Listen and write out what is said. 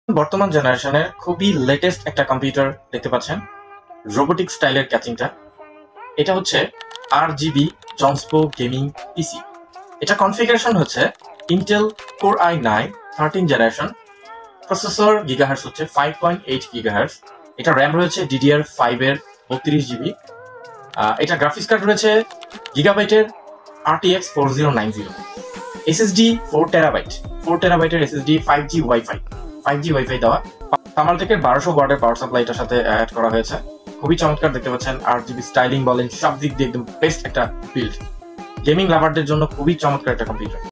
বর্তমান জেনারেশনের খুবই লেটেস্ট একটা কম্পিউটার দেখতে পাচ্ছেন, রোবোটিক স্টাইলের ক্যাচিংটা। এটা হচ্ছে RGB জন্সপো গেমিং পিসি। এটা কনফিগারেশন হচ্ছে Intel core i9 13 generation, processor gigahertz হচ্ছে 5.8 গিগাহার্স। এটা র্যাম রয়েছে DDR5 এর 32 GB। এটা গ্রাফিক্স কার্ড রয়েছে গিগাবাইটের RTX 4090। SSD 4 টেরাবাইটের SSD, 5G wifi দেওয়া। Thermaltake-এর 1200 ওয়াটের পাওয়ার সাপ্লাই এটার সাথে অ্যাড করা হয়েছে। খুবই চমৎকার দেখতে পাচ্ছেন, RGB স্টাইলিং বলেন সব দিক দিয়ে একদম বেস্ট একটা বিল্ড। গেমিং লাভারদের জন্য খুবই চমৎকার একটা কম্পিউটার।